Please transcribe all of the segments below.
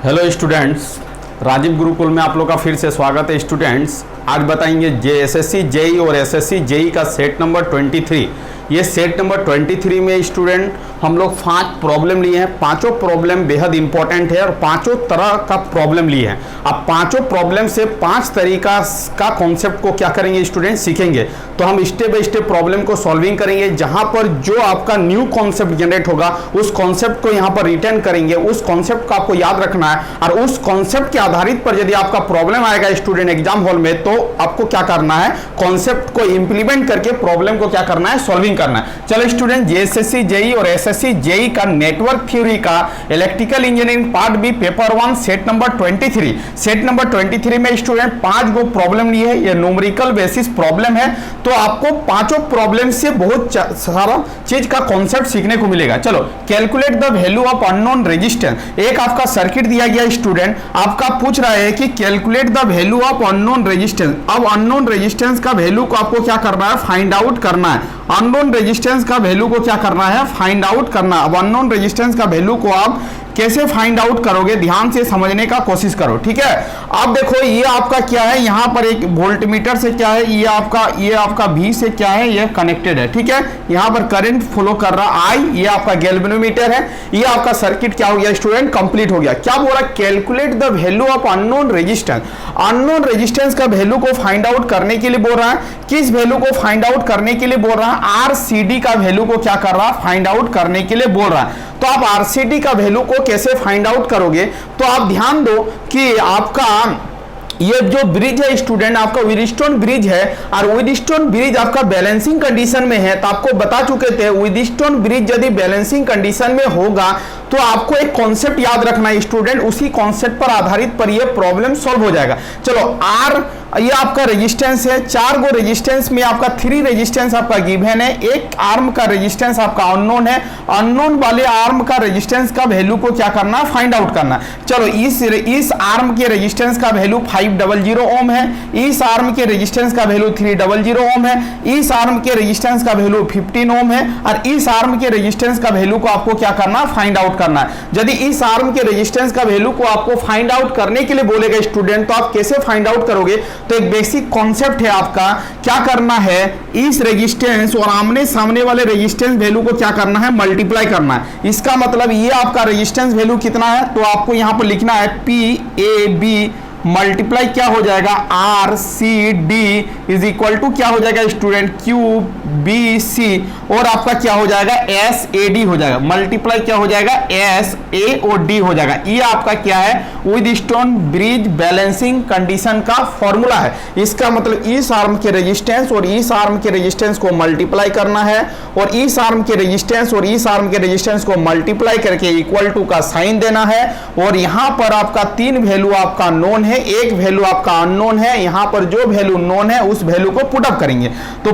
Hello students, Rajiv Gurukul में आप लोग का फिर से स्वागत है। स्टूडेंट्स, आज बताएंगे एसएससी जेई और एसएससी जेई का सेट नंबर 23। ये सेट नंबर 23 में स्टूडेंट हम लोग 5 प्रॉब्लम लिए हैं। पांचों प्रॉब्लम बेहद इंपॉर्टेंट है और पांचों तरह का प्रॉब्लम लिए हैं। अब पांचों प्रॉब्लम से 5 तरीका का कॉन्सेप्ट को क्या करेंगे स्टूडेंट सीखेंगे। तो हम स्टेप बाय स्टेप प्रॉब्लम को सॉल्विंग करेंगे। जहां पर जो आपका न्यू कॉन्सेप्ट जनरेट होगा उस कॉन्सेप्ट को यहाँ पर रिटर्न करेंगे। उस कॉन्सेप्ट को आपको याद रखना है और उस कॉन्सेप्ट के आधारित पर यदि आपका प्रॉब्लम आएगा स्टूडेंट एग्जाम हॉल में, तो आपको क्या करना है, कॉन्सेप्ट को इंप्लीमेंट करके प्रॉब्लम को क्या करना है, सॉल्विंग करना है। चलो स्टूडेंट, एसएससी जेई और एसएससी जेई का नेटवर्क थ्योरी का electrical engineering part B paper 1 set number 23। Set number 23 में स्टूडेंट 5 गो प्रॉब्लम लिए है। ये न्यूमेरिकल बेसिस प्रॉब्लम है, तो आपको पांचों प्रॉब्लम से बहुत सारा चीज का कॉन्सेप्ट सीखने को मिलेगा। चलो, calculate the value of unknown resistance. एक आपका सर्किट दिया गया स्टूडेंट, आपका पूछ रहा है कि calculate the value of unknown resistance. अब अननोन रेजिस्टेंस का वैल्यू को आपको क्या करना है, फाइंड आउट करना है। अननोन रेजिस्टेंस का वैल्यू को क्या करना है, फाइंड आउट करना। अब अननोन रेजिस्टेंस का वैल्यू को आप कैसे फाइंड आउट करोगे, ध्यान से समझने का कोशिश करो, ठीक है। अब देखो, ये आपका क्या है, यहां पर एक वोल्टमीटर से क्या है, ये आपका V से क्या है, ये कनेक्टेड है, ठीक है। यहां पर करंट फ्लो कर रहा I, ये आपका गैल्वेनोमीटर है। ये आपका सर्किट क्या हो गया स्टूडेंट, कंप्लीट हो गया। क्या बोल रहा है, calculate the value of unknown resistance. Unknown resistance का वैल्यू को फाइंड आउट करने के लिए बोल रहा है। किस वैल्यू को फाइंड आउट करने के लिए बोल रहा है, RCD का वैल्यू को क्या कर रहा है, फाइंड आउट करने के लिए बोल रहा है। तो आप RCD का वैल्यू को कैसे फाइंड आउट करोगे, तो आप ध्यान दो कि आपका ये जो ब्रिज है स्टूडेंट, आपका व्हीटस्टोन ब्रिज है और व्हीटस्टोन ब्रिज आपका बैलेंसिंग कंडीशन में है। तो आपको बता चुके थे, व्हीटस्टोन ब्रिज यदि बैलेंसिंग कंडीशन में होगा तो आपको एक कॉन्सेप्ट याद रखना है स्टूडेंट, उसी कॉन्सेप्ट पर आधारित पर ये प्रॉब्लम सॉल्व हो जाएगा। चलो, ये आपका रेजिस्टेंस है। 4 गो रेजिस्टेंस में आपका 3 रेजिस्टेंस आपका गिवन है। एक आर्म का रेजिस्टेंस आपका अननोन है। अननोन वाले आर्म का रेजिस्टेंस का वैल्यू को क्या करना है, फाइंड आउट करना। चलो, इस आर्म के रेजिस्टेंस का वैल्यू 500 ओम है। इस आर्म के रेजिस्टेंस का वैल्यू 300 ओम है। इस आर्म के रेजिस्टेंस का वैल्यू 15 ओम है और इस आर्म के रेजिस्टेंस का वैल्यू को आपको क्या करना, फाइंड आउट करना है। यदि इस आर्म के रेजिस्टेंस का वैल्यू को आपको फाइंड आउट करने के लिए बोलेगा स्टूडेंट, तो आप कैसे फाइंड आउट करोगे, तो एक बेसिक कॉन्सेप्ट है आपका, क्या करना है, इस रेजिस्टेंस और आमने सामने वाले रेजिस्टेंस वैल्यू को क्या करना है, मल्टीप्लाई करना है। इसका मतलब ये आपका रेजिस्टेंस वैल्यू कितना है, तो आपको यहां पर लिखना है PAB मल्टीप्लाई क्या हो जाएगा, RCD इज इक्वल टू क्या हो जाएगा स्टूडेंट, QBC और आपका क्या हो जाएगा, SAD हो जाएगा। मल्टीप्लाई क्या हो जाएगा, SAOD हो जाएगा। ये आपका क्या है, व्हीटस्टोन ब्रिज बैलेंसिंग कंडीशन का फॉर्मूला है। इसका मतलब इस आर्म के रेजिस्टेंस और इस आर्म के रेजिस्टेंस को मल्टीप्लाई करना है और इस आर्म के रेजिस्टेंस और इस आर्म के रेजिस्टेंस को मल्टीप्लाई करके इक्वल टू का साइन देना है। और यहां पर आपका 3 वैल्यू आपका नोन है, एक वैल्यू आपका अननोन है। यहां पर जो वैल्यू नोन है उस वैल्यू को पुट अप करेंगे। तो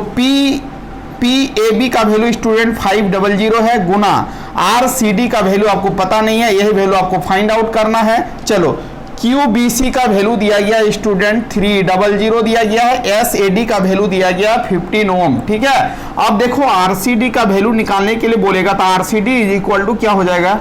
PAB का वैल्यू स्टूडेंट 500 है गुना RCD का वैल्यू आपको पता नहीं है, यही वैल्यू आपको फाइंड आउट करना है। चलो, QBC का वैल्यू दिया गया स्टूडेंट 300 दिया गया है। SAD का वैल्यू दिया गया 15 ओम, ठीक है। अब देखो, RCD का वैल्यू निकालने के लिए बोलेगा तो RCD इज इक्वल टू क्या हो जाएगा,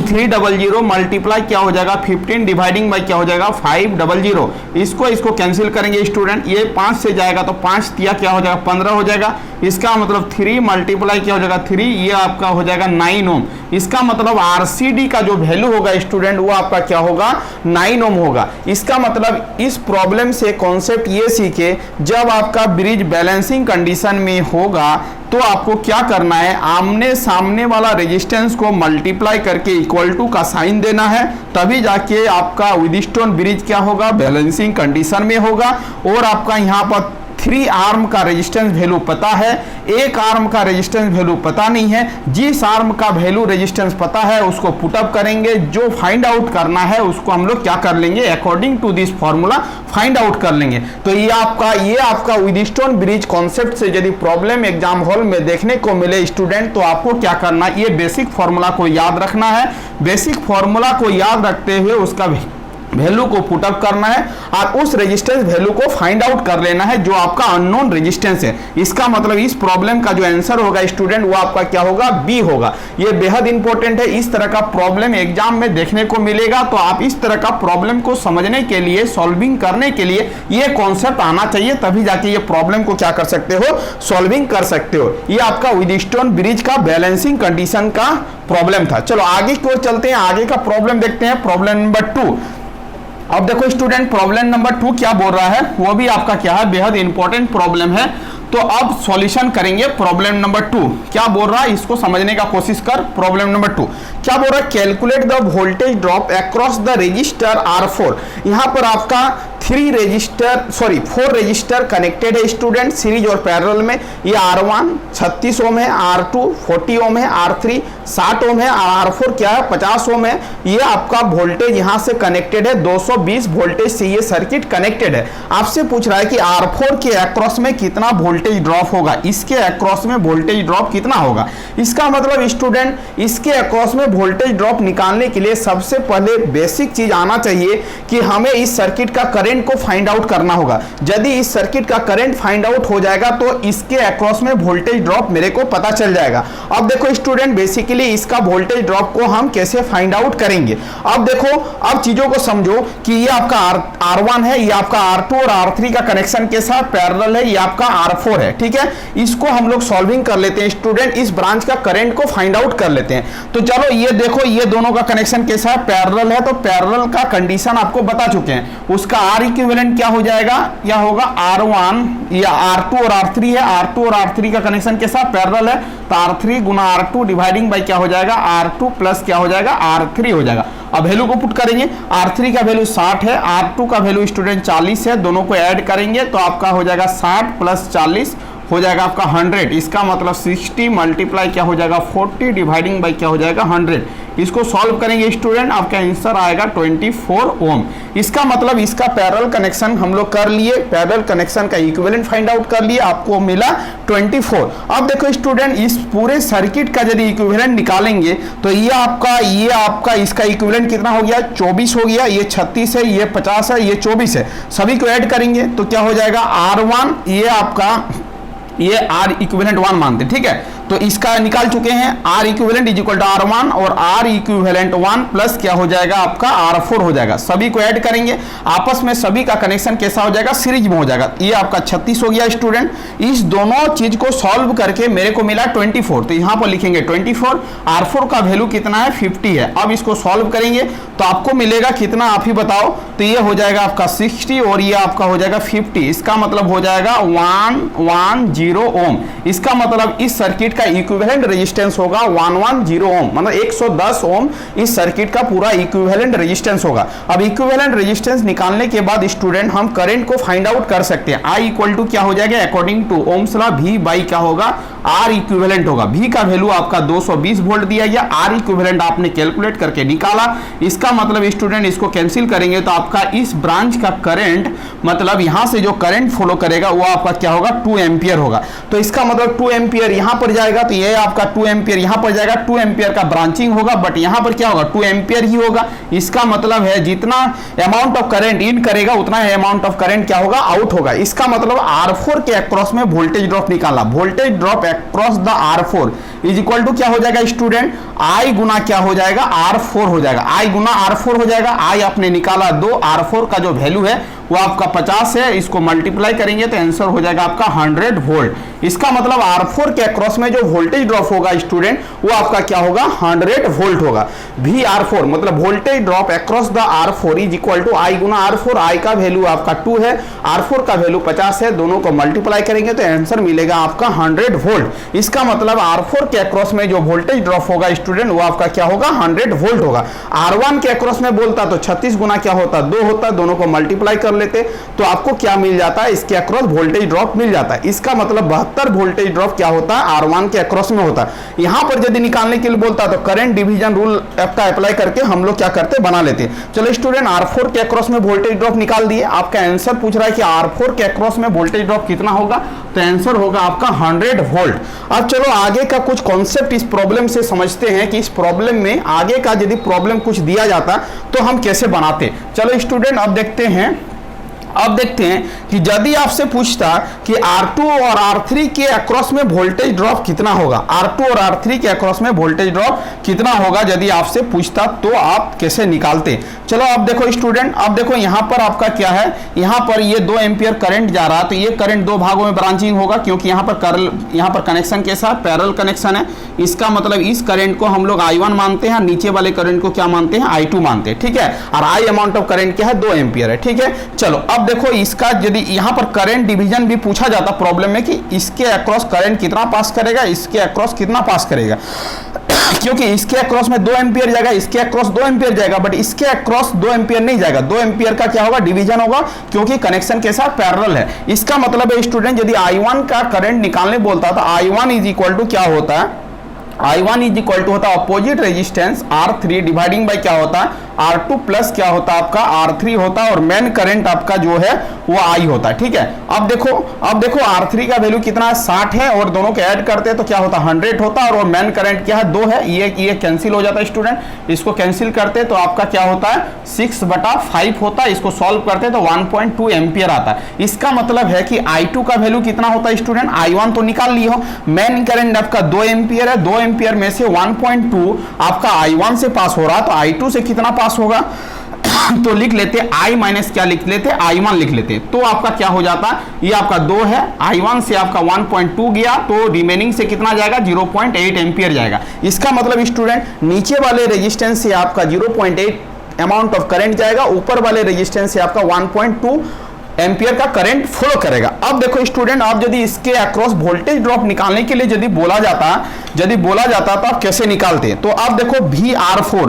300 मल्टीप्लाई क्या हो जाएगा, 15 डिवाइडिंग बाई क्या हो जाएगा, 500। इसको कैंसिल करेंगे स्टूडेंट, ये 5 से जाएगा तो 5 दिया क्या हो जाएगा, 15 हो जाएगा। इसका मतलब 3 मल्टीप्लाई क्या हो जाएगा, 3, ये आपका हो जाएगा 9 ओम। इसका मतलब RCD का जो वैल्यू होगा स्टूडेंट वो आपका क्या होगा, 9 ओम होगा। इसका मतलब इस प्रॉब्लम से कॉन्सेप्ट ये सीखे, जब आपका ब्रिज बैलेंसिंग कंडीशन में होगा तो आपको क्या करना है, आमने सामने वाला रेजिस्टेंस को मल्टीप्लाई करके इक्वल टू का साइन देना है, तभी जाके आपका व्हीटस्टोन ब्रिज क्या होगा, बैलेंसिंग कंडीशन में होगा। और आपका यहाँ पर 3 आर्म का रेजिस्टेंस वैल्यू पता है, एक आर्म का रेजिस्टेंस वैल्यू पता नहीं है। जिस आर्म का वैल्यू रेजिस्टेंस पता है उसको पुट अप करेंगे, जो फाइंड आउट करना है उसको हम लोग क्या कर लेंगे, according to this formula find out कर लेंगे। तो ये आपका व्हीटस्टोन ब्रिज कॉन्सेप्ट से यदि प्रॉब्लम एग्जाम हॉल में देखने को मिले स्टूडेंट, तो आपको क्या करना है, ये बेसिक फॉर्मूला को याद रखना है। बेसिक फॉर्मूला को याद रखते हुए उसका वैल्यू को पुट अप करना है और उस रेजिस्टेंस वैल्यू को फाइंड आउट कर लेना है जो आपका अननोन रेजिस्टेंस है। इसका मतलब इस प्रॉब्लम का जो आंसर होगा स्टूडेंट वो आपका क्या होगा, बी होगा। ये बेहद इंपॉर्टेंट है, इस तरह का प्रॉब्लम एग्जाम में देखने को मिलेगा, तो आप इस तरह का प्रॉब्लम को समझने के लिए, सॉल्विंग करने के लिए ये कॉन्सेप्ट आना चाहिए, तभी जाके ये प्रॉब्लम को क्या कर सकते हो, सॉल्विंग कर सकते हो। ये आपका व्हीटस्टोन ब्रिज का बैलेंसिंग कंडीशन का प्रॉब्लम था। चलो आगे की ओर चलते हैं, आगे का प्रॉब्लम देखते हैं, प्रॉब्लम नंबर 2। अब देखो स्टूडेंट प्रॉब्लम नंबर 2 क्या बोल रहा है, वो भी आपका क्या है, बेहद इंपॉर्टेंट प्रॉब्लम है। तो अब सॉल्यूशन करेंगे प्रॉब्लम नंबर 2। क्या बोल रहा है इसको समझने का कोशिश कर। प्रॉब्लम नंबर 2 क्या बोल रहा है, calculate the voltage drop across the register R4। यहां पर आपका 4 रजिस्टर कनेक्टेड है स्टूडेंट, सीरीज और पैरेलल में। ये R1 36 ओम है, R2 40 ओम है, R3 60 ओम है, R4 क्या है 50 ओम है। ये आपका वोल्टेज यहां से कनेक्टेड है, 220 वोल्टेज से ये सर्किट कनेक्टेड है। आपसे पूछ रहा है कि R4 के अक्रॉस में कितना वोल्टेज ड्रॉप होगा, इसके अक्रॉस में वोल्टेज ड्रॉप कितना होगा। इसका मतलब स्टूडेंट इसके अक्रॉस में वोल्टेज ड्रॉप निकालने के लिए सबसे पहले बेसिक चीज आना चाहिए कि हमें इस सर्किट का करंट को फाइंड आउट करना होगा। यदि इस सर्किट का करंट फाइंड आउट हो जाएगा तो इसके अक्रॉस में वोल्टेज ड्रॉप मेरे को पता चल जाएगा। अब देखो स्टूडेंट बेसिकली इसका वोल्टेज ड्रॉप को हम कैसे फाइंड आउट करेंगे। अब देखो, अब चीजों को समझो कि ये आपका R1 है, ये आपका R2 और R3 का कनेक्शन के साथ पैरेलल है, ये आपका R4 है, ठीक है। इसको हम लोग सॉल्विंग कर लेते हैं स्टूडेंट, इस ब्रांच का करंट को फाइंड आउट कर लेते हैं। तो चलो ये देखो, ये दोनों का कनेक्शन के साथ पैरेलल है, तो पैरेलल का कंडीशन आपको बता चुके हैं। उसका R इक्विवेलेंट क्या हो जाएगा, क्या होगा R1 या R2 और R3 है, R2 और R3 का कनेक्शन के साथ पैरेलल है, तो R3 Guna R2 dividing by क्या हो जाएगा, R2 प्लस क्या हो जाएगा, R3 हो जाएगा। अब वैल्यू को पुट करेंगे, R3 का वैल्यू 60 है, R2 का वैल्यू स्टूडेंट 40 है, दोनों को ऐड करेंगे तो आपका हो जाएगा 60 प्लस 40 हो जाएगा आपका 100। इसका मतलब 60 मल्टीप्लाई क्या हो जाएगा 40 डिवाइडिंग बाई क्या हो जाएगा 100। इसको सॉल्व करेंगे स्टूडेंट, आपका आंसर आएगा 24 ओम। इसका मतलब इसका पैरेलल कनेक्शन हम लोग कर लिए, पैरेलल कनेक्शन का इक्विवेलेंट फाइंड आउट कर लिए, आपको मिला 24। अब देखो स्टूडेंट इस पूरे सर्किट का यदि इक्विवेलेंट निकालेंगे तो ये आपका इसका इक्विवेलेंट कितना हो गया, 24 हो गया। ये 36 है, ये 50 है, ये 24 है, सभी को ऐड करेंगे तो क्या हो जाएगा R1, ये आपका ये R इक्विवेलेंट 1 मानते, ठीक है। तो इसका निकाल चुके हैं, R equivalent is equal to R1 और R इक्विवेलेंट 1 प्लस क्या हो जाएगा आपका R4 हो जाएगा। सभी को ऐड करेंगे, आपस में सभी का कनेक्शन कैसा हो जाएगा, सीरीज में हो जाएगा। ये आपका 36 हो गया स्टूडेंट। इस दोनों चीज को सॉल्व करके मेरे को मिला 24, तो यहां पर लिखेंगे 24। R4 का वैल्यू कितना है 50 है। अब इसको सॉल्व करेंगे तो आपको मिलेगा कितना, आप ही बताओ। तो ये हो जाएगा आपका 60 और ये आपका हो जाएगा 50। इसका मतलब हो जाएगा 110 ओम। इसका मतलब इस सर्किट का इक्विवेलेंट रेजिस्टेंस होगा 110 ओम, मतलब 110 ओम इस सर्किट का पूरा इक्विवेलेंट रेजिस्टेंस होगा। अब इक्विवेलेंट रेजिस्टेंस निकालने के बाद स्टूडेंट हम करंट को फाइंड आउट कर सकते हैं। I इक्वल टू क्या हो जाएगा, according to Ohm's law V by क्या होगा, R इक्विवेलेंट होगा। V का वैल्यू आपका 220 वोल्ट दिया गया, R इक्विवेलेंट आपने कैलकुलेट करके निकाला। इसका मतलब स्टूडेंट इसको कैंसिल करेंगे तो आपका इस ब्रांच का करंट, मतलब यहां से जो करंट फॉलो करेगा वो आपका क्या होगा, 2 एम्पियर होगा। तो इसका मतलब 2 एम्पियर यहां पर जाएगा तो ये आपका 2 एम्पियर यहां पर जाएगा, 2 एम्पियर का ब्रांचिंग होगा, बट यहां पर क्या होगा 2 एम्पियर ही होगा। इसका मतलब है जितना अमाउंट ऑफ करंट इन करेगा उतना अमाउंट ऑफ करंट क्या होगा, आउट होगा। इसका मतलब R4 के अक्रॉस में वोल्टेज ड्रॉप निकाला, voltage drop across the R4 is equal to क्या हो जाएगा स्टूडेंट, I गुना क्या हो जाएगा R4 हो जाएगा, I गुना R4 हो जाएगा। I आपने निकाला 2, R4 का जो वैल्यू है वो आपका 50 है, इसको मल्टीप्लाई करेंगे तो आंसर हो जाएगा आपका 100 वोल्ट। इसका मतलब R4 के अक्रॉस में जो वोल्टेज ड्रॉप होगा स्टूडेंट वो आपका क्या होगा, 100 वोल्ट होगा। VR4 मतलब voltage drop across the R4 is equal to I गुना R4। I का वैल्यू आपका 2 है, R4 का वैल्यू 50 है, दोनों को मल्टीप्लाई करेंगे तो आंसर मिलेगा आपका 100 वोल्ट। इसका मतलब R4 के अक्रॉस में जो वोल्टेज ड्रॉप होगा स्टूडेंट वो आपका क्या होगा, 100 वोल्ट होगा। R1 के अक्रॉस में बोलता तो 36 गुना क्या होता, 2 होता, दोनों को मल्टीप्लाई कर लेते तो आपको क्या मिल जाता है, इसके अक्रॉस वोल्टेज ड्रॉप मिल जाता है। इसका मतलब 70 वोल्टेज ड्रॉप क्या होता है R1 के अक्रॉस में होता है। यहां पर यदि निकालने के लिए बोलता है तो करंट डिवीजन रूल का अप्लाई करके हम लोग क्या करते बना लेते हैं। चलो स्टूडेंट R4 के अक्रॉस में वोल्टेज ड्रॉप निकाल दिए। आपका आंसर पूछ रहा है कि R4 के अक्रॉस में वोल्टेज ड्रॉप कितना होगा, तो आंसर होगा आपका 100 वोल्ट। अब चलो आगे का कुछ कॉन्सेप्ट इस प्रॉब्लम से समझते हैं कि इस प्रॉब्लम में आगे का यदि प्रॉब्लम कुछ दिया जाता तो हम कैसे बनाते। चलो स्टूडेंट अब देखते हैं कि यदि आपसे पूछता कि R2 और R3 के अक्रॉस में वोल्टेज ड्रॉप कितना होगा, R2 और R3 के अक्रॉस में वोल्टेज ड्रॉप कितना होगा यदि आपसे पूछता तो आप कैसे निकालते। चलो अब देखो स्टूडेंट, अब देखो यहाँ पर आपका क्या है, यहाँ पर ये 2 एम्पियर करंट जा रहा है, तो ये करंट 2 भागों में ब्रांचिंग होगा क्योंकि यहाँ पर कनेक्शन के साथ पैरेलल कनेक्शन है। इसका मतलब इस करंट को हम लोग I1 मानते हैं, नीचे वाले करंट को क्या मानते हैं, I2 मानते हैं, ठीक है। और I अमाउंट ऑफ करंट क्या है, 2 एम्पियर है, ठीक है। चलो अब देखो इसका यदि यहाँ पर करंट डिवीजन भी पूछा जाता प्रॉब्लम में कि इसके अक्रॉस करंट कितना पास करेगा, इसके अक्रॉस कितना पास करेगा क्योंकि इसके अक्रॉस में 2 एम्पियर जाएगा, इसके अक्रॉस 2 एम्पियर जाएगा, बट इसके अक्रॉस 2 एम्पियर नहीं जाएगा। 2 एम्पियर का क्या होगा, डिवीजन होगा क्योंकि कनेक्शन के साथ पैरेलल है। इसका मतलब है स्टूडेंट यदि I1 का करंट निकालने बोलता तो I1 इज इक्वल टू क्या होता है, I1 इज इक्वल टू होता है opposite resistance R3 dividing by क्या होता है R2 प्लस क्या होता है आपका R3 होता है और मेन करंट आपका जो है वो I होता है, ठीक है। अब देखो R3 का वैल्यू कितना है, 60 है और दोनों को ऐड करते हैं तो क्या होता है 100 होता है और मेन करंट क्या है 2 है, ये कैंसिल हो जाता है स्टूडेंट। इसको कैंसिल करते तो आपका क्या होता है 6/5 होता है। इसको सॉल्व करते तो 1.2 एम्पियर आता है। इसका मतलब है कि I2 का वैल्यू कितना होता है स्टूडेंट, I1 तो निकाल लिए हो, मेन करंट आपका 2 एम्पियर है, 2 एम्पियर में से 1.2 आपका I1 से पास हो रहा तो I2 से कितना पास होगा तो लिख लेते I माइनस क्या लिख लेते, I1 लिख लेते। तो आपका क्या हो जाता, ये आपका 2 है, I1 से आपका 1.2 गया तो रिमेनिंग से कितना जाएगा 0.8 एम्पियर जाएगा। इसका मतलब स्टूडेंट नीचे वाले रेजिस्टेंस से आपका 0.8 अमाउंट ऑफ करंट जाएगा, ऊपर वाले रेजिस्टेंस से आपका 1.2 एम्पियर का करंट फ्लो करेगा। अब देखो स्टूडेंट, आप यदि इसके अक्रॉस वोल्टेज ड्रॉप निकालने के लिए यदि बोला जाता तो आप कैसे निकालते। तो आप देखो VR2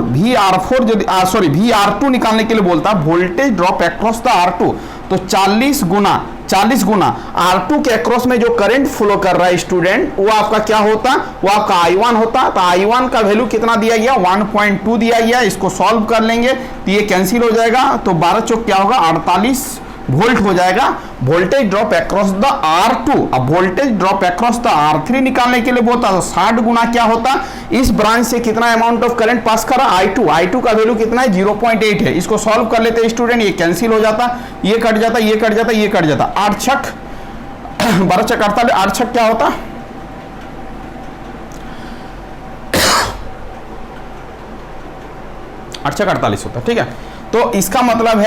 निकालने के लिए बोलता voltage drop across the R2 तो 40 गुना R2 के अक्रॉस में जो करंट फ्लो कर रहा है स्टूडेंट वो आपका क्या होता, वो आपका I1 होता। तो I1 का वैल्यू कितना दिया गया 1.2 दिया गया। इसको सॉल्व कर लेंगे तो ये कैंसिल हो जाएगा, तो 12 चौक क्या होगा 48 वोल्ट हो जाएगा voltage drop across the R2। अब voltage drop across the R3 निकालने के लिए बोलता तो 60 गुना क्या होता, इस ब्रांच से कितना अमाउंट ऑफ करंट पास कर रहा I2 का वैल्यू कितना है 0.8 है। इसको सॉल्व कर लेते हैं स्टूडेंट, ये कैंसिल हो जाता, ये कट जाता, ये कट जाता, ये कट जाता, 8 छक 12 छक 48, 8 छक क्या होता 8 छक 48 होता, ठीक है। तो इसका मतलब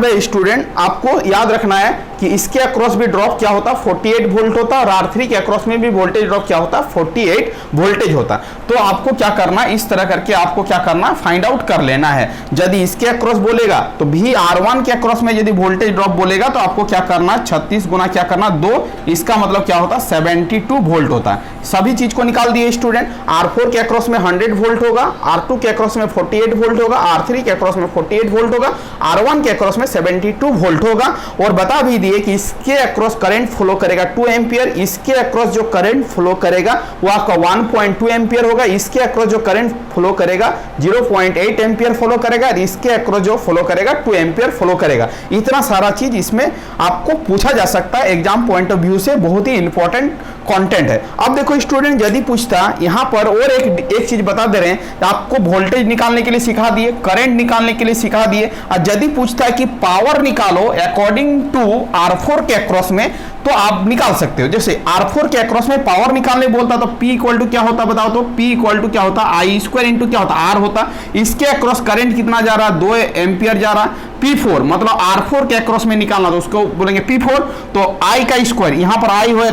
है स्टूडेंट आपको याद रखना है कि इसके अक्रॉस भी ड्रॉप क्या होता 48 वोल्ट होता और R3 के अक्रॉस में भी वोल्टेज ड्रॉप क्या होता 48 वोल्टेज होता। तो आपको क्या करना, इस तरह करके आपको क्या करना फाइंड आउट कर लेना है। यदि इसके अक्रॉस बोलेगा तो VR1 के अक्रॉस में यदि वोल्टेज ड्रॉप बोलेगा तो आपको क्या करना 36 गुना क्या करना 2, इसका मतलब क्या होता 72 वोल्ट होता है। सभी चीज को निकाल दिए स्टूडेंट। R4 के अक्रॉस में 100 वोल्ट होगा, R2 के अक्रॉस में 48 वोल्ट होगा, R3 के अक्रॉस में 48 वोल्ट होगा, R1 के अक्रॉस में 72 वोल्ट होगा। और बता भी दिए कि इसके अक्रॉस करंट फ्लो करेगा 2 एम्पियर, इसके अक्रॉस जो करंट फ्लो करेगा वो आपका 1.2 एम्पियर होगा, इसके अक्रॉस जो करंट फ्लो करेगा 0.8 एम्पियर फ्लो करेगा, इसके अक्रॉस जो फ्लो करेगा 2 एम्पियर फ्लो करेगा। इतना सारा चीज इसमें आपको पूछा जा सकता है एग्जाम पॉइंट ऑफ व्यू से, बहुत ही इंपॉर्टेंट कंटेंट है। अब देखो स्टूडेंट, यदि पूछता यहाँ पर और एक चीज बता दे रहे हैं, आपको वोल्टेज निकालने के लिए सिखा दिए, करंट निकालने के लिए सिखा दिए, और यदि पूछता है कि पावर निकालो अकॉर्डिंग टू R4 के अक्रॉस में तो आप निकाल सकते हो। जैसे R4 के अक्रॉस में पावर निकालने बोलता तो P इक्वल टू क्या होता बताओ, तो P इक्वल टू क्या होता I² इंटू क्या होता R होता। इसके अक्रॉस करंट कितना जा रहा 2 एम्पियर जा रहा, P4 मतलब R4 के अक्रॉस में निकालना तो उसको बोलेंगे P4, तो I का स्क्वायर, यहाँ पर I हो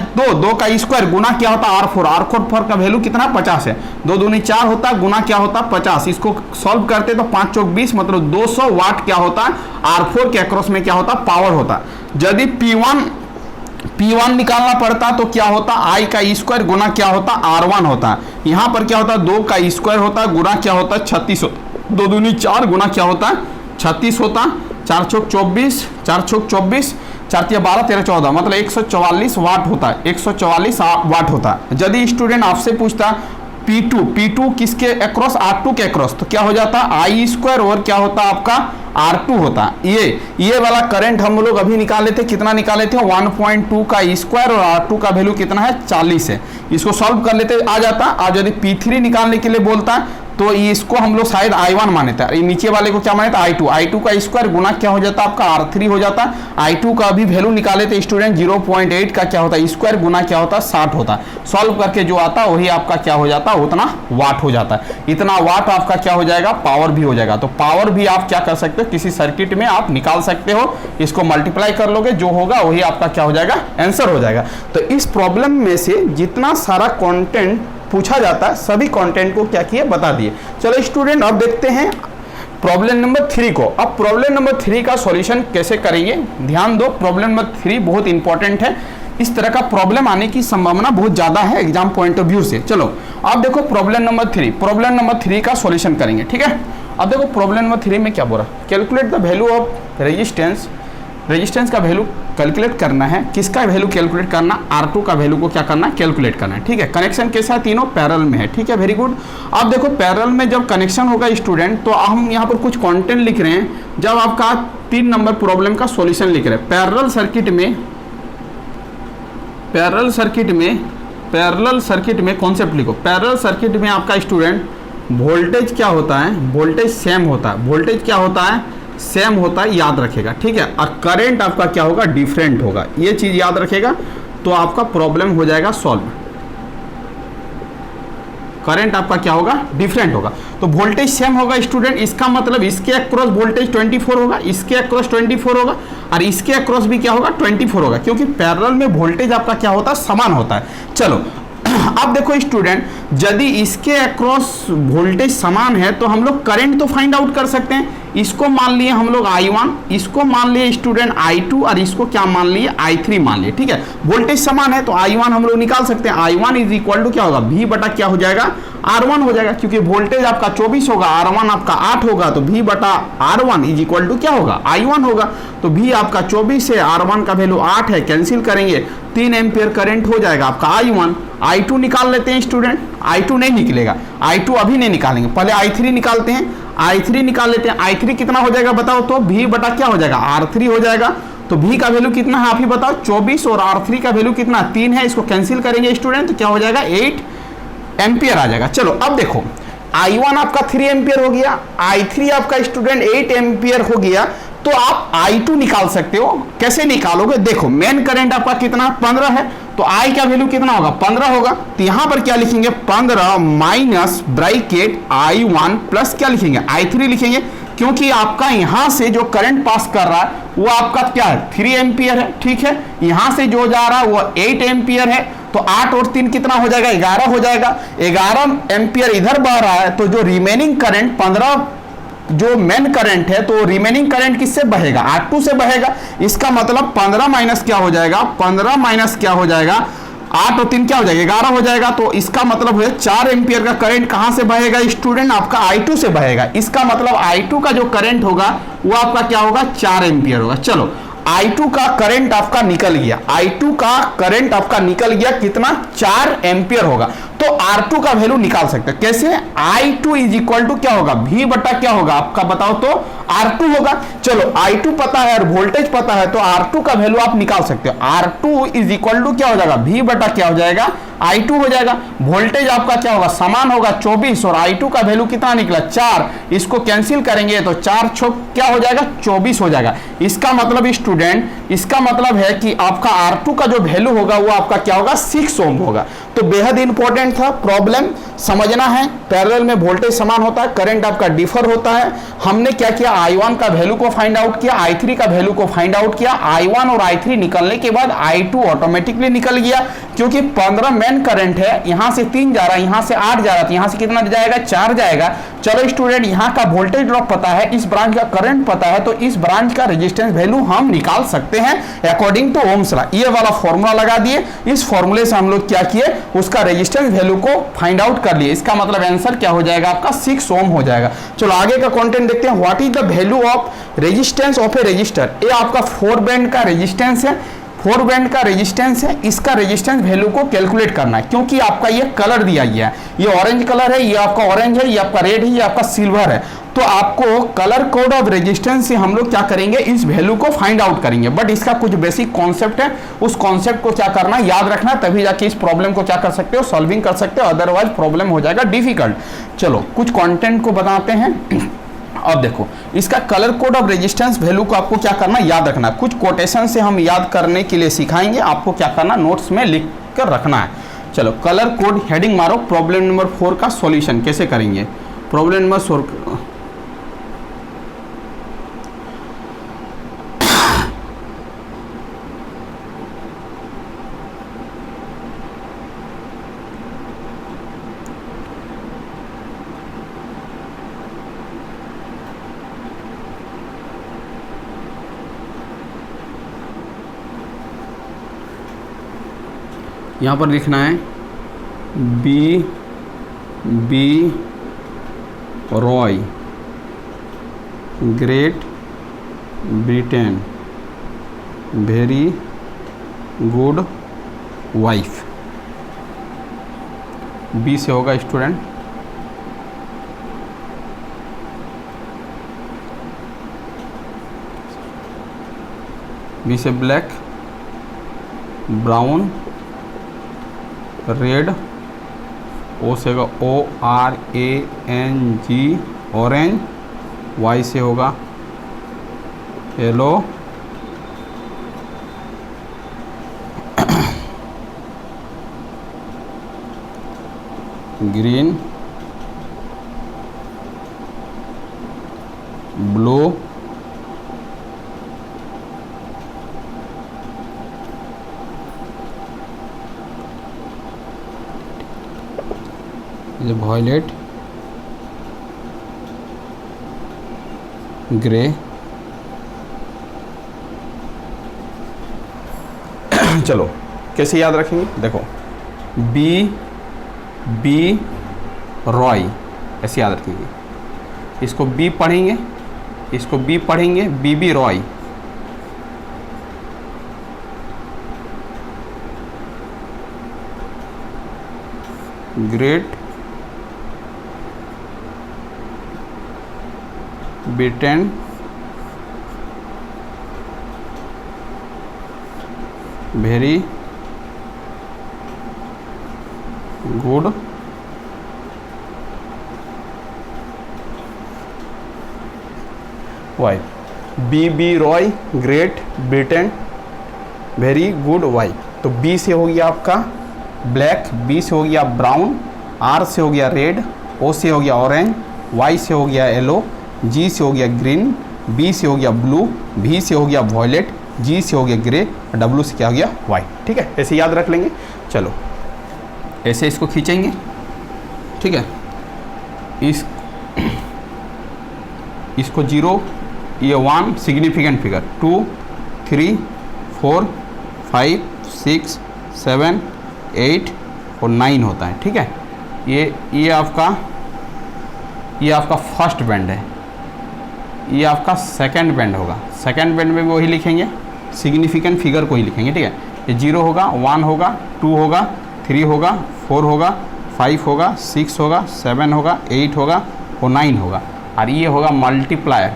2 का स्क्वायर गुना क्या होता R4 का वैल्यू कितना 50 है, 2 दूनी 4 होता, गुना क्या होता 50। इसको सॉल्व करते तो 5 चौक 20 मतलब 200 वाट क्या होता R4 के अक्रॉस में क्या होता पावर होता। यदि P1 निकालना पड़ता तो क्या होता I का स्क्वायर गुना क्या होता R1 होता। यहाँ पर क्या होता 2 का स्क्वायर होता गुना क्या होता 36 होता, 2 दूनी 4 गुना क्या होता 36 होता, 4 चौक 24, 4 × 12 13 14 मतलब 144 वाट होता है, 144 वाट होता है। यदि स्टूडेंट आपसे पूछता P2 किसके अक्रॉस, R2 के अक्रॉस, तो क्या हो जाता I स्क्वायर और क्या होता आपका R2 होता। ये वाला करंट हम लोग अभी निकाले थे, कितना निकाले थे 1.2 का ई स्क्वायर और R2 का वैल्यू कितना है 40 है। इसको सॉल्व कर लेते आ जाता। आज यदि P3 निकालने के लिए बोलता है तो इसको हम लोग शायद I1 माने थे, नीचे वाले को क्या माने थे I2 का स्क्वायर गुना क्या हो जाता आपका R3 हो जाता। I2 का अभी वैल्यू निकाले थे स्टूडेंट 0.8 का क्या होता स्क्वायर गुना क्या होता 60 होता। सॉल्व करके जो आता वही आपका क्या हो जाता उतना वाट हो जाता है। इतना वाट आपका क्या हो जाएगा पावर भी हो जाएगा। तो पावर भी आप क्या कर सकते हो किसी सर्किट में आप निकाल सकते हो, इसको मल्टीप्लाई कर लोगे जो होगा वही आपका क्या हो जाएगा आंसर हो जाएगा। तो इस प्रॉब्लम में से जितना सारा कंटेंट पूछा जाता है सभी कंटेंट को क्या किए बता दिए। चलो स्टूडेंट अब देखते हैं प्रॉब्लम नंबर 3 को। अब प्रॉब्लम नंबर 3 का सॉल्यूशन कैसे करेंगे, ध्यान दो। प्रॉब्लम नंबर 3 बहुत इंपॉर्टेंट है, इस तरह का प्रॉब्लम आने की संभावना बहुत ज्यादा है एग्जाम पॉइंट ऑफ व्यू से। चलो अब देखो प्रॉब्लम नंबर 3, प्रॉब्लम नंबर 3 का सॉल्यूशन करेंगे, ठीक है। अब देखो प्रॉब्लम नंबर 3 में क्या बोल रहा, calculate the value of resistance का वैल्यू कैलकुलेट करना है। किसका वैल्यू कैलकुलेट करना, R2 का वैल्यू को क्या करना है कैलकुलेट करना है, ठीक है। कनेक्शन कैसा है, तीनों पैरेलल में है, ठीक है, वेरी गुड। अब देखो पैरेलल में जब कनेक्शन होगा स्टूडेंट तो हम यहाँ पर कुछ कंटेंट लिख रहे हैं। जब आपका 3 नंबर प्रॉब्लम का सॉल्यूशन लिख रहे हैं पैरेलल सर्किट में कॉन्सेप्ट लिखो। पैरेलल सर्किट में आपका स्टूडेंट वोल्टेज क्या होता है, वोल्टेज सेम होता है, वोल्टेज क्या होता है सेम होता है, याद रखेगा, ठीक है। और करंट आपका क्या होगा डिफरेंट होगा, ये चीज याद रखेगा तो आपका प्रॉब्लम हो जाएगा सॉल्व। करंट आपका क्या होगा डिफरेंट होगा। तो वोल्टेज सेम होगा स्टूडेंट, इसका मतलब इसके अक्रॉस वोल्टेज 24 होगा, इसके अक्रॉस 24 होगा और इसके अक्रॉस भी क्या होगा 24 होगा, क्योंकि पैरेलल में वोल्टेज आपका क्या होता है समान होता है। चलो अब देखो स्टूडेंट यदि इसके अक्रॉस वोल्टेज समान है तो हम लोग करंट तो फाइंड आउट कर सकते हैं। इसको मान लिए हम लोग I1, इसको मान लिए स्टूडेंट I2 और इसको क्या मान लिए I3 मान लिए, ठीक है। वोल्टेज समान है तो I1 हम लोग निकाल सकते हैं। I1 इज इक्वल टू क्या होगा V बटा क्या हो जाएगा R1 हो जाएगा, क्योंकि वोल्टेज आपका 24 होगा, R1 आपका 8 होगा, तो V बटा R1 इज इक्वल टू क्या होगा I1 होगा। तो V आपका 24 है, R1 का वैल्यू 8 है, कैंसिल करेंगे 3 एम्पियर करंट हो जाएगा आपका I1। I2 निकाल लेते हैं स्टूडेंट, I2 नहीं निकलेगा, I2 अभी नहीं निकालेंगे, पहले I3 निकालते हैं। I3 निकाल लेते हैं, I3 कितना हो जाएगा बताओ तो V बटा क्या हो जाएगा R3 हो जाएगा। तो V का वैल्यू कितना है आप ही बताओ 24 और R3 का वैल्यू कितना 3 है, इसको कैंसिल करेंगे स्टूडेंट तो क्या हो जाएगा 8 एम्पियर आ जाएगा। चलो अब देखो I1 आपका 3 एम्पियर हो गया, I3 आपका स्टूडेंट 8 एम्पियर हो गया, तो आप I2 निकाल सकते हो। कैसे निकालोगे, देखो मेन करंट आपका कितना 15 है, तो I का वैल्यू कितना होगा 15 होगा। तो यहां पर क्या लिखेंगे 15 माइनस ब्रैकेट I1 प्लस क्या लिखेंगे I3 लिखेंगे, क्योंकि आपका यहां से जो करंट पास कर रहा है वो आपका क्या है 3 एम्पियर है, ठीक है। यहां से जो जा रहा है वो 8 एम्पियर है, तो 8 और 3 कितना हो जाएगा 11 हो जाएगा। 11 एम्पियर इधर बह रहा है, तो जो रिमेनिंग करंट 15 जो मेन करंट है तो रिमेनिंग करंट किससे बहेगा R2 से बहेगा। इसका मतलब 15 माइनस क्या हो जाएगा 15 माइनस क्या हो जाएगा 8 और 3 क्या हो जाएगा 11 हो जाएगा। तो इसका मतलब है 4 एम्पियर का करंट कहां से बहेगा स्टूडेंट आपका I2 से बहेगा। इसका मतलब I2 का जो करंट होगा वो आपका क्या होगा 4 एम्पियर होगा। चलो I2 का करंट आपका निकल गया, I2 का करंट आपका निकल गया कितना 4 एम्पियर होगा। तो R2 का वैल्यू निकाल सकते हैं कैसे, I2 इज इक्वल टू क्या होगा V बटा क्या होगा आपका बताओ तो R2 होगा। चलो I2 पता है और वोल्टेज पता है, तो R2 का वैल्यू आप निकाल सकते हो। R2 इज इक्वल टू क्या हो जाएगा V बटा क्या हो जाएगा I2 हो जाएगा। वोल्टेज आपका क्या होगा समान होगा 24 और I2 का वैल्यू कितना निकला 4, इसको कैंसिल करेंगे तो 4 छो क्या हो जाएगा 24 हो जाएगा। इसका मतलब स्टूडेंट इसका मतलब है कि आपका R2 का जो वैल्यू होगा वो आपका क्या होगा 6 ओम होगा। तो बेहद इंपॉर्टेंट था प्रॉब्लम, समझना है। पैरेलल में वोल्टेज समान होता है, करंट आपका डिफर होता है। हमने क्या किया I1 का वैल्यू को फाइंड आउट किया, I3 का वैल्यू को फाइंड आउट किया। I1 और I3 निकलने के बाद I2 ऑटोमेटिकली निकल गया, क्योंकि 15 मेन करंट है, यहां से 3 जा रहा है, यहां से 8 जा रहा है, यहां से कितना जाएगा 4 जाएगा। चलो स्टूडेंट यहां का वोल्टेज ड्रॉप पता है, इस ब्रांच का करंट पता है, तो इस ब्रांच का रेजिस्टेंस वैल्यू हम निकाल सकते हैं अकॉर्डिंग टू ओम्स लॉ। ये वाला फॉर्मूला लगा दिए, इस फॉर्मूले से हम लोग क्या किए उसका रेजिस्टेंस वैल्यू को फाइंड आउट कर लिए। इसका मतलब आंसर क्या हो जाएगा आपका 6 ओम हो जाएगा। चलो आगे का कंटेंट देखते हैं। What is the value of resistance of A register. ये आपका 4 बैंड का रेजिस्टेंस है, 4 बैंड का रेजिस्टेंस है। इसका रेजिस्टेंस वैल्यू को कैलकुलेट करना है, क्योंकि आपका ये कलर दिया गया है, ये ऑरेंज कलर है, ये आपका ऑरेंज है, ये आपका रेड है, ये आपका सिल्वर है। तो आपको कलर कोड ऑफ रेजिस्टेंस से हम लोग क्या करेंगे, इस वैल्यू को फाइंड आउट करेंगे। बट इसका कुछ बेसिक कॉन्सेप्ट है, उस कॉन्सेप्ट को क्या करना, याद रखना, तभी जाके इस प्रॉब्लम को क्या कर सकते हो, सॉल्विंग कर सकते हो, अदरवाइज प्रॉब्लम हो जाएगा डिफिकल्ट। चलो कुछ कंटेंट को बताते हैं। अब देखो इसका colour code of resistance value को आपको क्या करना, याद रखना। कुछ कोटेशन से हम याद करने के लिए सिखाएंगे, आपको क्या करना, नोट्स में लिख कर रखना है। चलो कलर कोड हेडिंग मारो, प्रॉब्लम नंबर 4 का सॉल्यूशन कैसे करेंगे। प्रॉब्लम नंबर 4 यहाँ पर लिखना है B Roy great Britain very good wife. B से होगा स्टूडेंट, बी से ब्लैक, ब्राउन, रेड, ओ से होगा ORANG ऑरेंज, वाई से होगा yellow, green, blue, violet, grey. चलो कैसे याद रखेंगे, देखो बी रॉय ऐसे याद रखेंगे। इसको बी पढ़ेंगे, इसको बी पढ़ेंगे, B Roy. Great Britain very good wife. B Roy great Britain very good wife. तो बी से हो गया आपका ब्लैक, बी से हो गया ब्राउन, आर से हो गया रेड, ओ से हो गया ऑरेंज, वाई से हो गया येलो, जी से हो गया ग्रीन, बी से हो गया ब्लू, भी से हो गया वॉयलेट, जी से हो गया ग्रे, डब्लू से क्या हो गया वाइट। ठीक है, ऐसे याद रख लेंगे। चलो ऐसे इसको खींचेंगे, ठीक है। इसको 0, ये 1 सिग्निफिकेंट फिगर, 2 3 4 5 6 7 8 और 9 होता है। ठीक है, ये आपका फर्स्ट बैंड है, ये आपका सेकंड बैंड होगा। सेकंड बैंड में भी वही लिखेंगे, सिग्निफिकेंट फिगर को ही लिखेंगे। ठीक है, ये 0 होगा, 1 होगा, 2 होगा, 3 होगा, 4 होगा, 5 होगा, 6 होगा, 7 होगा, 8 होगा और 9 होगा। और ये होगा मल्टीप्लायर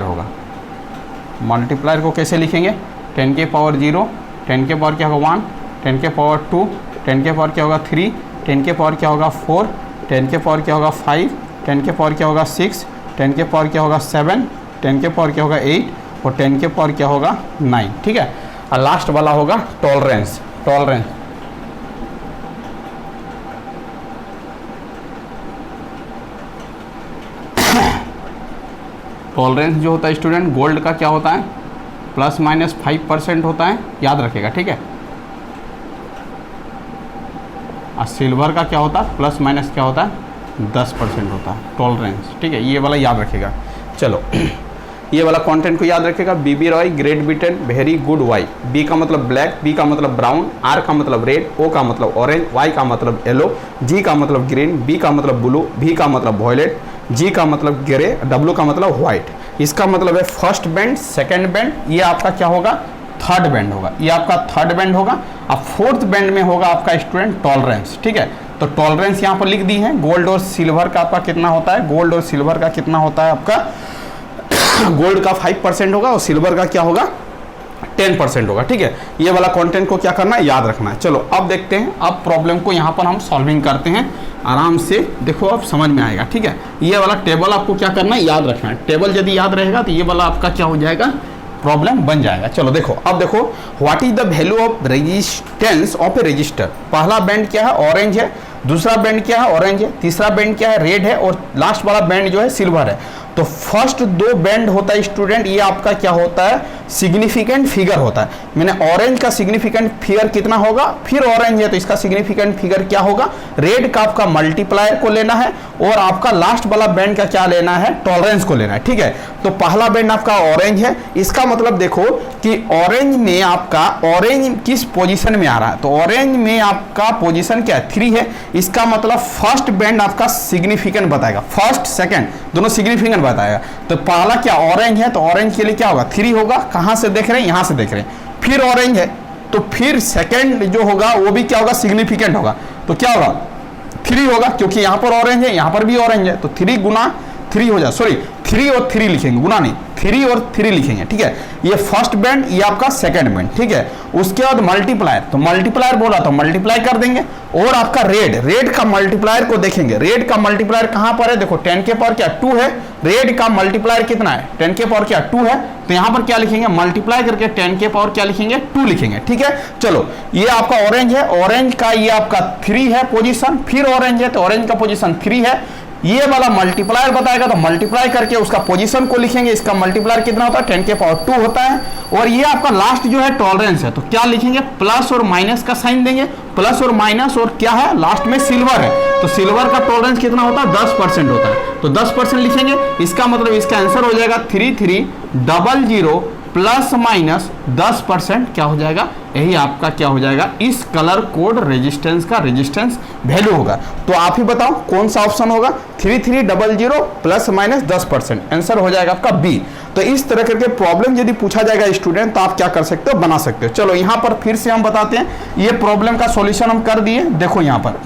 होगा। मल्टीप्लायर को कैसे लिखेंगे, 10 के पावर 0, 10 के पावर क्या होगा 1, 10 के पावर 2, 10 के पावर क्या होगा 3, 10 के पावर क्या होगा 4, 10 के पावर क्या होगा 5, 10 के पावर क्या होगा 6, 10 के पावर क्या होगा 7, 10 के पावर क्या होगा 8 और 10 के पावर क्या होगा 9। ठीक है, और लास्ट वाला होगा टॉलरेंस। टॉलरेंस जो होता है स्टूडेंट, गोल्ड का क्या होता है, ±5% होता है, याद रखेगा। ठीक है, और सिल्वर का क्या होता है, ± क्या होता है 10% होता है टॉलरेंस। ठीक है, ये वाला याद रखेगा। चलो ये वाला कंटेंट को याद रखेगा। B B Roy great Britain very good wife. B का मतलब ब्लैक, बी का मतलब ब्राउन, आर का मतलब रेड, ओ का मतलब ऑरेंज, वाई का मतलब येलो, जी का मतलब ग्रीन, बी का मतलब ब्लू, भी का मतलब वॉयलेट, जी का मतलब ग्रे, डब्ल्यू का मतलब व्हाइट। इसका मतलब है फर्स्ट बैंड, सेकेंड बैंड, ये आपका क्या होगा, थर्ड बैंड होगा, ये आपका थर्ड बैंड होगा। अब फोर्थ बैंड में होगा आपका स्टूडेंट टॉलरेंस, ठीक है। तो टॉलरेंस यहाँ पर लिख दी है। गोल्ड और सिल्वर का आपका कितना होता है, गोल्ड और सिल्वर का कितना होता है आपका, गोल्ड का 5% होगा और सिल्वर का क्या होगा, 10% होगा, ठीक है। ये वाला कंटेंट को क्या करना है, याद रखना है। चलो अब देखते हैं, अब प्रॉब्लम को यहाँ पर हम सॉल्विंग करते हैं आराम से, देखो अब समझ में आएगा, ठीक है। ये वाला टेबल आपको क्या करना है, याद रखना है। टेबल यदि याद रहेगा तो ये वाला आपका क्या हो जाएगा, प्रॉब्लम बन जाएगा। चलो देखो, अब देखो what is the value of resistance of A register. पहला बैंड क्या है, ऑरेंज है, दूसरा बैंड क्या है, ऑरेंज है, तीसरा बैंड क्या है, रेड है, और लास्ट वाला बैंड जो है सिल्वर है। तो फर्स्ट दो बैंड होता है स्टूडेंट, ये आपका क्या होता है, सिग्निफिकेंट फिगर होता है। मैंने ऑरेंज का सिग्निफिकेंट फिगर कितना होगा, फिर ऑरेंज है तो इसका सिग्निफिकेंट फिगर क्या होगा, रेड का आपका मल्टीप्लायर को लेना है, और आपका लास्ट वाला बैंड का क्या लेना है, टॉलरेंस को लेना है, ठीक है। तो पहला बैंड आपका ऑरेंज है, इसका मतलब देखो कि ऑरेंज में आपका, ऑरेंज किस पोजीशन में आ रहा है, तो ऑरेंज में आपका पोजीशन क्या है, 3 है। इसका मतलब फर्स्ट बैंड आपका सिग्निफिकेंट बताएगा, फर्स्ट सेकंड दोनों सिग्निफिकेंट बताएगा। तो पहला क्या ऑरेंज है, तो ऑरेंज के लिए क्या होगा, 3 होगा। कहां से देख रहे हैं, यहां से देख रहे हैं। फिर ऑरेंज है तो फिर सेकंड जो होगा वो भी क्या होगा, सिग्निफिकेंट होगा। तो क्या होगा, 3 होगा, क्योंकि यहां पर ऑरेंज है, यहां पर भी ऑरेंज है, तो 3 गुना 3 हो जाए, सॉरी 3 और 3 लिखेंगे, गुना नहीं, 3 और 3 लिखेंगे, ठीक है। ये फर्स्ट बैंड, ये आपका सेकंड बैंड, ठीक है। उसके बाद मल्टीप्लायर, तो मल्टीप्लायर बोला तो मल्टीप्लाई कर देंगे, और आपका रेड, रेड का मल्टीप्लायर को देखेंगे। रेड का मल्टीप्लायर कहां पर है, देखो 10 के पावर क्या 2 है, रेड का मल्टीप्लायर कितना है, 10 के पावर क्या 2 है, तो यहां पर क्या लिखेंगे, मल्टीप्लाई करके 10 के पावर क्या लिखेंगे, 2 लिखेंगे, ठीक है। चलो ये आपका ऑरेंज है, ऑरेंज का ये आपका 3 है पोजीशन, फिर ऑरेंज है तो ऑरेंज का पोजीशन 3 है। ये वाला मल्टीप्लायर बताएगा तो मल्टीप्लाई करके उसका पोजीशन को लिखेंगे, इसका मल्टीप्लायर कितना होता है, 10 के पावर 2 होता है। और ये आपका लास्ट जो है टॉलरेंस है, तो क्या लिखेंगे, प्लस और माइनस का साइन देंगे, प्लस और माइनस, और क्या है लास्ट में सिल्वर है, तो सिल्वर का टॉलरेंस कितना होता है, 10% होता है, तो 10% लिखेंगे। इसका मतलब इसका आंसर हो जाएगा 3300 प्लस माइनस 10% क्या हो जाएगा, यही आपका क्या हो जाएगा, इस कलर कोड रेजिस्टेंस का रेजिस्टेंस वैल्यू होगा। तो आप ही बताओ कौन सा ऑप्शन होगा, 3300 प्लस माइनस 10%, आंसर हो जाएगा आपका बी। तो इस तरह करके प्रॉब्लम यदि पूछा जाएगा स्टूडेंट तो आप क्या कर सकते हो, बना सकते हो। चलो यहाँ पर फिर से हम बताते हैं, ये प्रॉब्लम का सॉल्यूशन हम कर दिए। देखो यहाँ पर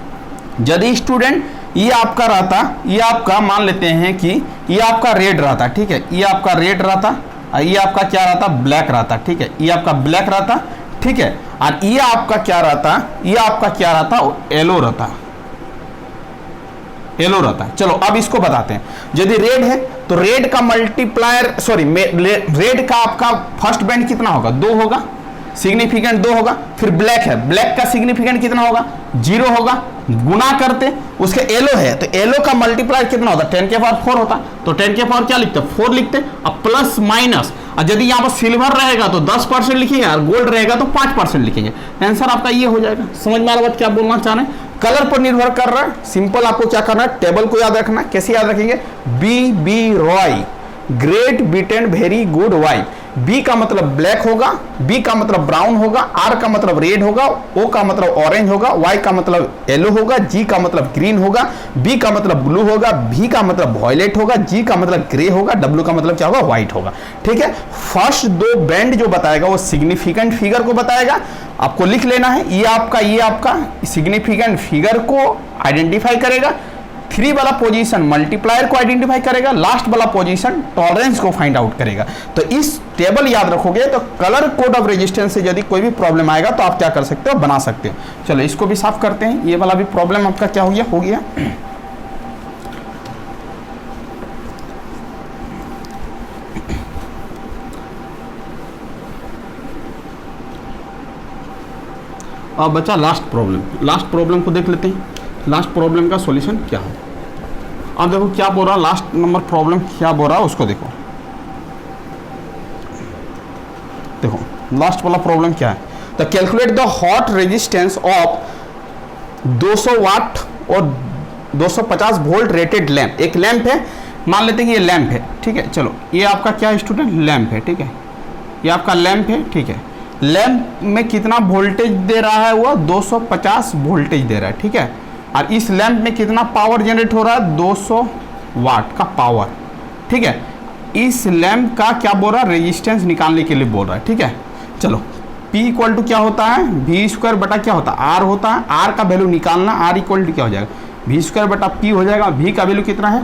यदि स्टूडेंट ये आपका रहता, ये आपका मान लेते हैं कि ये आपका रेड रहता, ठीक है, ये आपका रेड रहता, ये आपका क्या रहता, ब्लैक रहता, ठीक है, ये आपका ब्लैक रहता, ठीक है, और ये आपका क्या रहता, ये आपका क्या रहता, येलो रहता, येलो रहता। चलो अब इसको बताते हैं, यदि रेड है तो रेड का मल्टीप्लायर, सॉरी रेड का आपका फर्स्ट बैंड कितना होगा, 2 होगा, सिग्निफिकेंट 2 होगा। फिर ब्लैक है, ब्लैक का सिग्निफिकेंट कितना होगा, 0 होगा। गुना करते उसके येलो है तो येलो का मल्टीप्लायर कितना होता, 10 के पावर 4 होता, तो 10 के पावर क्या लिखते, 4 लिखते। अब प्लस माइनस, और यदि यहाँ पर सिल्वर रहेगा तो 10% लिखेंगे, और गोल्ड रहेगा तो 5% लिखेंगे। आंसर आपका ये हो जाएगा। समझ में आ रहा बात क्या बोलना चाह रहे हैं, कलर पर निर्भर कर रहा है। सिंपल आपको क्या करना है, टेबल को याद रखना। कैसे याद रखेंगे, B Roy great Britain very good wine. B का मतलब ब्लैक होगा, बी का मतलब ब्राउन होगा, आर का मतलब रेड होगा, ओ का मतलब ऑरेंज होगा, वाई का मतलब येलो होगा, जी का मतलब ग्रीन होगा, बी का मतलब ब्लू होगा, भी का मतलब वॉयलेट होगा, जी का मतलब ग्रे होगा, डब्ल्यू का मतलब क्या होगा, व्हाइट होगा। ठीक है, फर्स्ट दो बैंड जो बताएगा वो सिग्निफिकेंट फिगर को बताएगा, आपको लिख लेना है। ये आपका सिग्निफिकेंट फिगर को आइडेंटिफाई करेगा, 3 वाला पोजीशन मल्टीप्लायर को आइडेंटिफाई करेगा, लास्ट वाला पोजीशन टॉलरेंस को फाइंड आउट करेगा। तो इस टेबल याद रखोगे तो कलर कोड ऑफ रेजिस्टेंस से यदि कोई भी प्रॉब्लम आएगा तो आप क्या कर सकते हो, बना सकते हो। चलो इसको भी साफ करते हैं, ये वाला भी प्रॉब्लम आपका क्या हो गया। अब बचा लास्ट प्रॉब्लम को देख लेते हैं, लास्ट प्रॉब्लम का सॉल्यूशन क्या है। अब देखो क्या बोल रहा, लास्ट नंबर प्रॉब्लम क्या बोल रहा है उसको देखो लास्ट वाला प्रॉब्लम क्या है। तो calculate the hot resistance of 200 वाट और 250 वोल्ट रेटेड लैंप। एक लैंप है मान लेते हैं कि ये लैंप है, ठीक है। चलो ये आपका क्या है स्टूडेंट, लैंप है, ठीक है। ये आपका लैंप है, ठीक है। लैंप में कितना वोल्टेज दे रहा है, वो 250 वोल्टेज दे रहा है, ठीक है। और इस लैंप में कितना पावर जनरेट हो रहा है, 200 वाट का पावर, ठीक है। इस लैंप का क्या बोल रहा है, रेजिस्टेंस निकालने के लिए बोल रहा है, ठीक है। चलो P इक्वल टू क्या होता है, वी स्क्वायर बटा क्या होता है, आर होता है। आर का वैल्यू निकालना, आर इक्वल टू क्या हो जाएगा, वी स्क्वायर बटा P हो जाएगा। वी का वैल्यू कितना है,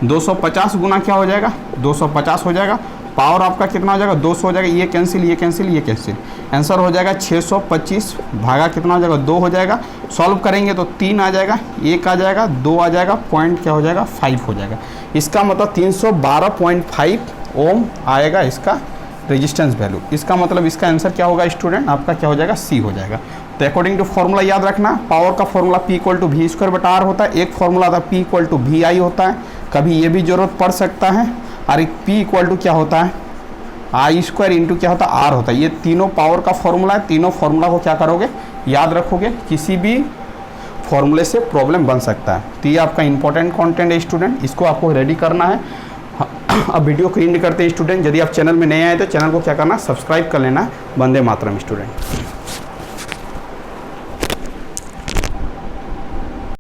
250 गुना क्या हो जाएगा, 250 हो जाएगा। पावर आपका कितना हो जाएगा, 200 हो जाएगा। ये कैंसिल, ये कैंसिल, ये कैंसिल, आंसर हो जाएगा 625 भागा कितना हो जाएगा, 2 हो जाएगा। सॉल्व करेंगे तो 3 आ जाएगा, 1 आ जाएगा, 2 आ जाएगा, पॉइंट क्या हो जाएगा, 5 हो जाएगा। इसका मतलब 312.5 ओम आएगा इसका रेजिस्टेंस वैल्यू। इसका मतलब इसका आंसर क्या होगा स्टूडेंट, आपका क्या हो जाएगा, सी हो जाएगा। तो अकॉर्डिंग टू फॉर्मूला याद रखना, पावर का formula P equal to V square बटा आर होता है। एक फॉर्मूला था P equal to V I होता है, कभी ये भी जरूरत पड़ सकता है। और एक P इक्वल टू क्या होता है, आई स्क्वायर इंटू क्या होता है, आर होता है। ये तीनों पावर का फॉर्मूला है। तीनों फॉर्मूला को क्या करोगे, याद रखोगे, किसी भी फॉर्मूले से प्रॉब्लम बन सकता है। तो ये आपका इंपॉर्टेंट कंटेंट है स्टूडेंट, इसको आपको रेडी करना है। अब वीडियो को एंड करते हैं स्टूडेंट। यदि आप चैनल में नए आए तो चैनल को क्या करना, सब्सक्राइब कर लेना। वंदे मातरम स्टूडेंट।